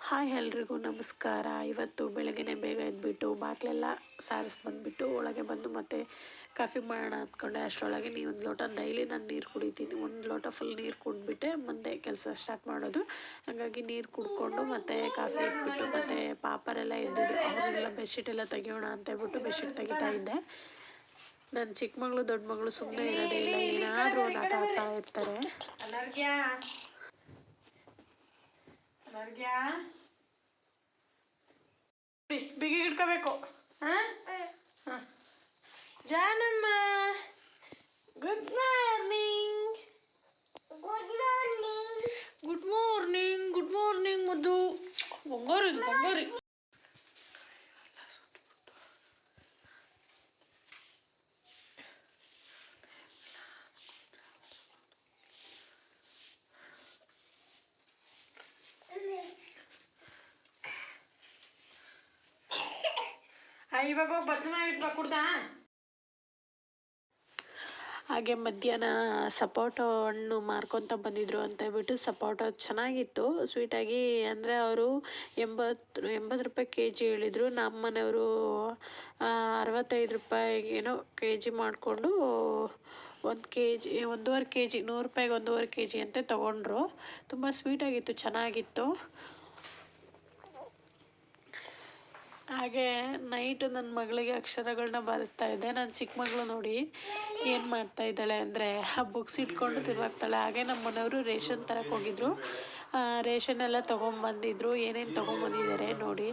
Hi ಎಲ್ರಿಗೂ ನಮಸ್ಕಾರ. ಇವತ್ತು ಬೆಳಗ್ಗೆನೇ ಬೇಗ ಎದ್ಬಿಟ್ಟು ಬಾಗಿಲೆಲ್ಲ ಸಾರಿಸಿ ಬಂದುಬಿಟ್ಟು ಒಳಗೆ ಬಂದು ಮತ್ತೆ ಕಾಫಿ ಮಾಡೋಣ ಅಂದ್ಕೊಂಡೆ. ಅಷ್ಟರೊಳಗೆ ಒಂದು ಲೋಟ ಡೈಲಿ ನಾನು ನೀರು ಕುಡಿತೀನಿ. ಒಂದು ಲೋಟ ಫುಲ್ ನೀರು ಕುಡಿದ್ಬಿಟ್ಟೆ ಮುಂದೆ ಕೆಲಸ ಸ್ಟಾರ್ಟ್ ಮಾಡೋದು. ಹಾಗಾಗಿ ನೀರು ಕುಡ್ಕೊಂಡು ಮತ್ತು ಕಾಫಿ ಇಟ್ಬಿಟ್ಟು ಮತ್ತು ಪಾಪರೆಲ್ಲ ಎದ್ದಿದ್ರು, ಅವರೆಲ್ಲ ಬೆಡ್ಶೀಟ್ ಎಲ್ಲ ತೆಗಿಯೋಣ ಅಂತ ಹೇಳ್ಬಿಟ್ಟು ಬೆಡ್ಶೀಟ್ ತೆಗಿತಾ ಇದ್ದೆ. ನನ್ನ ಚಿಕ್ಕ ಮಗಳು ದೊಡ್ಡ ಮಗಳು ಸುಮ್ಮನೆ ಇರೋದೇ ಇಲ್ಲ, ಏನಾದರೂ ಒಂದು ಆಟ ಆಡ್ತಾ ಇರ್ತಾರೆ. ಬಿಗಿ ಹಿಡ್ಕೋಬೇಕು. Janamma good morning. Good morning good morning ಮುದ್ದು ಬಂಗಾರಿ ಬಂಗಾರಿ. ಇವಾಗ ಹೋಗಿ ಬಚ್ಚಲ ಇಟ್ಬಾ ಕುಡ್ದಾ. ಹಾಗೆ ಮಧ್ಯಾಹ್ನ ಸಪೋಟೊ ಹಣ್ಣು ಮಾರ್ಕೊತ ಬಂದಿದ್ರು ಅಂತ ಹೇಳ್ಬಿಟ್ಟು ಸಪೋಟೊ ಚೆನ್ನಾಗಿತ್ತು ಸ್ವೀಟಾಗಿ. ಅಂದರೆ ಅವರು 80 ರೂಪಾಯಿ KG ಹೇಳಿದರು. ನಮ್ಮ ಮನೆಯವರು 65 ರೂಪಾಯಿಗೇನೋ KG ಮಾಡಿಕೊಂಡು 1 KG 1.5 KG 100 ರೂಪಾಯಿಗೆ 1.5 KG ಅಂತ ತೊಗೊಂಡ್ರು. ತುಂಬ ಸ್ವೀಟಾಗಿತ್ತು, ಚೆನ್ನಾಗಿತ್ತು. ಹಾಗೆ ನೈಟು ನನ್ನ ಮಗಳಿಗೆ ಅಕ್ಷರಗಳನ್ನ ಬರೆಸ್ತಾ ಇದ್ದೆ. ನನ್ನ ಚಿಕ್ಕ ಮಗಳು ನೋಡಿ ಏನು ಮಾಡ್ತಾ ಇದ್ದಾಳೆ ಅಂದರೆ ಬುಕ್ಸ್ ಇಟ್ಕೊಂಡು ತಿರುಗಾಗ್ತಾಳೆ. ಹಾಗೆ ನಮ್ಮ ಮನೆಯವರು ರೇಷನ್ ತರಕ್ಕೆ ಹೋಗಿದ್ರು. ರೇಷನ್ ಎಲ್ಲ ತೊಗೊಂಬಂದಿದ್ರು. ಏನೇನು ತೊಗೊಂಬಂದಿದ್ದಾರೆ ನೋಡಿ.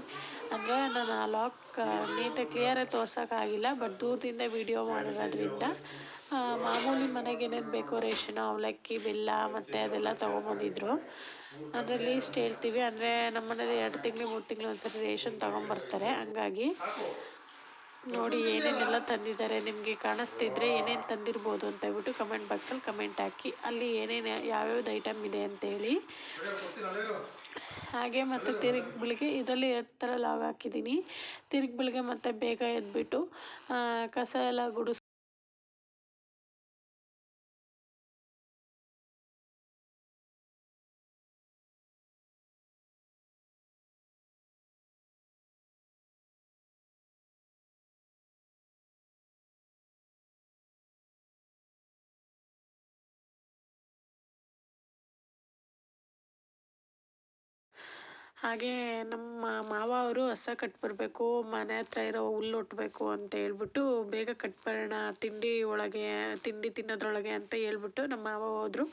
ಅಂದರೆ ನಾನು ಆ ಲಾಕ್ ನೀಟಾಗಿ ಕ್ಲಿಯರಾಗಿ ತೋರ್ಸೋಕ್ಕಾಗಿಲ್ಲ, ಬಟ್ ದೂರದಿಂದ ವಿಡಿಯೋ ಮಾಡಿರೋದ್ರಿಂದ ಮಾಮೂಲಿ ಮನೆಗೆ ಏನೇನು ಬೇಕೋ ರೇಷನು, ಅವಲಕ್ಕಿ, ಬೆಲ್ಲ ಮತ್ತು ಅದೆಲ್ಲ ತೊಗೊಂಬಂದಿದ್ರು. ಅಂದರೆ ಲೀಸ್ಟ್ ಹೇಳ್ತೀವಿ, ಅಂದರೆ ನಮ್ಮ ಮನೇಲಿ 2 ತಿಂಗಳು 3 ತಿಂಗಳು ಒಂದ್ಸರಿ ರೇಷನ್ ತೊಗೊಂಬರ್ತಾರೆ. ಹಂಗಾಗಿ ನೋಡಿ ಏನೇನೆಲ್ಲ ತಂದಿದ್ದಾರೆ, ನಿಮಗೆ ಕಾಣಿಸ್ತಿದ್ರೆ ಏನೇನು ತಂದಿರ್ಬೋದು ಅಂತ ಹೇಳ್ಬಿಟ್ಟು ಕಮೆಂಟ್ ಬಾಕ್ಸಲ್ಲಿ ಕಮೆಂಟ್ ಹಾಕಿ, ಅಲ್ಲಿ ಏನೇನು ಯಾವ್ಯಾವ್ದು ಐಟಮ್ ಇದೆ ಅಂತೇಳಿ. ಹಾಗೆ ಮತ್ತು ತಿರುಗಿ ಬೆಳಿಗ್ಗೆ ಇದರಲ್ಲಿ 2 ಥರ ಲಾಗ್ ಹಾಕಿದ್ದೀನಿ. ತಿರುಗಿ ಬೆಳಿಗ್ಗೆ ಮತ್ತು ಬೇಗ ಎದ್ಬಿಟ್ಟು ಕಸ ಎಲ್ಲ ಗುಡಿಸ್ ಹಾಗೆ ನಮ್ಮ ಮಾವ ಅವರು ಹಸ ಕಟ್ಬರಬೇಕು, ಮನೆ ಹತ್ರ ಇರೋ ಹುಲ್ಲು ಒಟ್ಟಬೇಕು ಅಂತ ಹೇಳ್ಬಿಟ್ಟು ಬೇಗ ಕಟ್ಬರೋಣ ತಿಂಡಿ ತಿನ್ನೋದ್ರೊಳಗೆ ಅಂತ ಹೇಳ್ಬಿಟ್ಟು ನಮ್ಮ ಮಾವ ಹೋದರು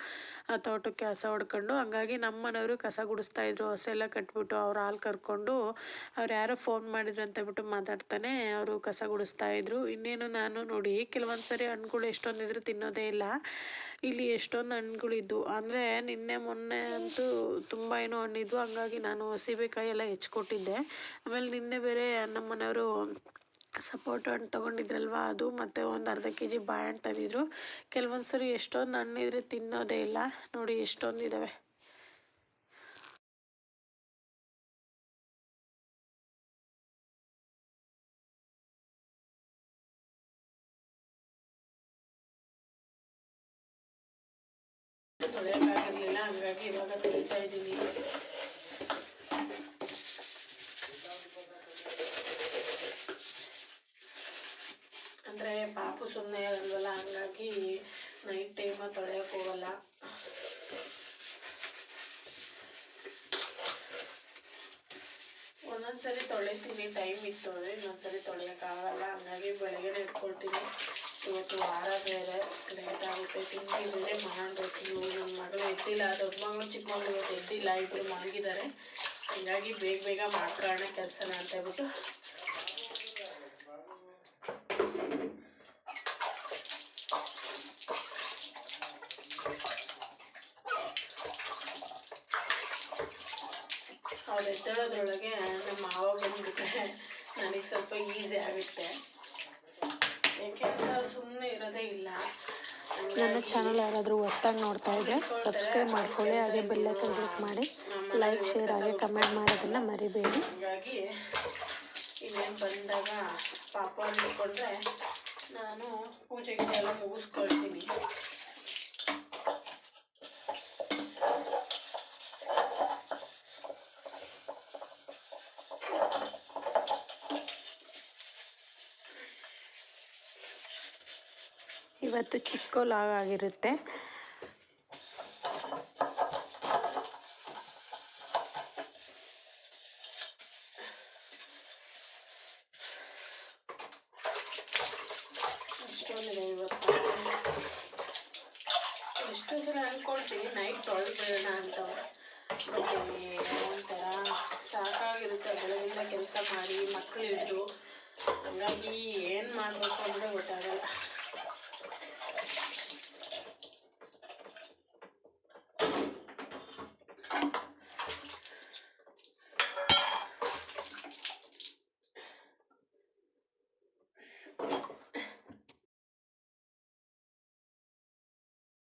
ತೋಟಕ್ಕೆ ಹಸ ಹೊಡ್ಕೊಂಡು. ಹಂಗಾಗಿ ನಮ್ಮ ಮನೆಯವರು ಕಸ ಗುಡಿಸ್ತಾಯಿದ್ರು. ಹಸ ಎಲ್ಲ ಕಟ್ಬಿಟ್ಟು ಅವ್ರು ಹಾಲು ಕರ್ಕೊಂಡು ಅವ್ರು ಯಾರೋ ಫೋನ್ ಮಾಡಿದ್ರು ಅಂತ ಹೇಳ್ಬಿಟ್ಟು ಮಾತಾಡ್ತಾನೆ ಅವರು ಕಸ ಗುಡಿಸ್ತಾಯಿದ್ರು. ಇನ್ನೇನು ನಾನು ನೋಡಿ ಕೆಲವೊಂದು ಸರಿ ಹಣ್ಣುಗಳು ಎಷ್ಟೊಂದಿದ್ರು ತಿನ್ನೋದೇ ಇಲ್ಲ. ಇಲ್ಲಿ ಎಷ್ಟೊಂದು ಹಣ್ಣುಗಳಿದ್ದು, ಅಂದರೆ ನಿನ್ನೆ ಮೊನ್ನೆ ಅಂತೂ ತುಂಬ ಏನೋ ಹಣ್ಣಿದ್ವು. ಹಂಗಾಗಿ ನಾನು ಸೀಬೆಕಾಯಿ ಎಲ್ಲ ಹೆಚ್ಚಿಕೊಟ್ಟಿದ್ದೆ. ಆಮೇಲೆ ನಿನ್ನೆ ಬೇರೆ ನಮ್ಮ ಮನೆಯವರು ಸಪೋಟ ಹಣ್ಣು ತೊಗೊಂಡಿದ್ರಲ್ವ, ಅದು ಮತ್ತು ಒಂದು ಅರ್ಧ KG ಬಾಳೆಹಣ್ಣು ತಂದಿದ್ರು. ಕೆಲವೊಂದು ಸರಿ ಎಷ್ಟೊಂದು ಹಣ್ಣಿದ್ರೆ ತಿನ್ನೋದೇ ಇಲ್ಲ. ನೋಡಿ ಎಷ್ಟೊಂದಿದ್ದಾವೆ. ತೊಳೆಯೋಕ್ಕಾಗಿರಲಿಲ್ಲ, ಹಂಗಾಗಿ ಇವಾಗ ತೊಳಿತಾ ಇದ್ದೀನಿ. ಅಂದರೆ ಪಾಪು ಸುಮ್ಮನೆ ಇರಲ್ವಲ್ಲ, ಹಂಗಾಗಿ ನೈಟ್ ಟೈಮ ತೊಳೆಯೋಕೆ ಹೋಗಲ್ಲ. ಒಂದೊಂದ್ಸರಿ ತೊಳಿತೀನಿ, ಟೈಮ್ ಇತ್ತು ಅಂದರೆ ಇನ್ನೊಂದ್ಸರಿ ತೊಳೆಯೋಕ್ಕಾಗಲ್ಲ. ಹಂಗಾಗಿ ಬೆಳಗ್ಗೆನೇ ಇಟ್ಕೊಳ್ತೀನಿ. ಇವತ್ತು ವಾರ ಬೇರೆ ಲೇಟ್ ಆಗುತ್ತೆ, ತಿಂಡಿ ಬೇರೆ ಮಾಡಬೇಕು. ನನ್ನ ಮಗಳು ಎದ್ದಿಲ್ಲ, ದೊಡ್ಡ ಮಗಳು ಚಿಕ್ಕ ಮಗಳು ಇವತ್ತು ಎದ್ದಿಲ್ಲ, ಇಬ್ಬರು ಮಲಗಿದ್ದಾರೆ. ಹೀಗಾಗಿ ಬೇಗ ಬೇಗ ಮಾಡ್ಕೊಳ್ಳೋಣ ಕೆಲಸನ ಅಂತ ಹೇಳ್ಬಿಟ್ಟು ಅವ್ರು ಎದ್ದೇಳೋದ್ರೊಳಗೆ ನಮ್ಮ ಮಾವ ಬಂದುಬಿಟ್ರೆ ನನಗೆ ಸ್ವಲ್ಪ ಈಸಿ ಆಗುತ್ತೆ. ಏಕೆಂದರೆ ಅವ್ರು ಸುಮ್ಮನೆ ಇರೋದೇ ಇಲ್ಲ. ನನ್ನ ಚಾನಲ್ ಯಾರಾದರೂ ಹೊಸ್ದಾಗಿ ನೋಡ್ತಾ ಇದ್ದರೆ ಸಬ್ಸ್ಕ್ರೈಬ್ ಮಾಡ್ಕೊಳ್ಳಿ, ಹಾಗೆ ಬೆಲ್ಲೈಕನ್ ಕ್ಲಿಕ್ ಮಾಡಿ, ಲೈಕ್ ಶೇರ್ ಹಾಗೆ ಕಮೆಂಟ್ ಮಾಡೋದನ್ನು ಮರಿಬೇಡಿ. ಹಾಗಾಗಿ ಇನ್ನೇನು ಬಂದಾಗ ಪಾಪ ಅಂದ್ಕೊಂಡ್ರೆ ನಾನು ಪೂಜೆಗೆ ಎಲ್ಲ ಮುಗಿಸ್ಕೊಳ್ತೀನಿ. ಇವತ್ತು ಚಿಕ್ಕ ಲಾಗ್ ಆಗಿರುತ್ತೆ. ಅಷ್ಟೊಂದಿದೆ ಇವತ್ತು. ಎಷ್ಟೋ ಸಲ ಅಂದ್ಕೊಳ್ತೀನಿ ನೈಟ್ ತೊಳೆದ್ಬಿಡೋಣ ಅಂತ, ಬಟ್ ಒಂಥರ ಸಾಕಾಗಿರುತ್ತೆ ಬೆಳಗಿಂದ ಕೆಲಸ ಮಾಡಿ ಮಕ್ಕಳು ಹಿಡಿದು. ಹಂಗಾಗಿ ಏನು ಮಾಡಬೇಕು ಅಂದರೆ ಗೊತ್ತಾಗಲ್ಲ.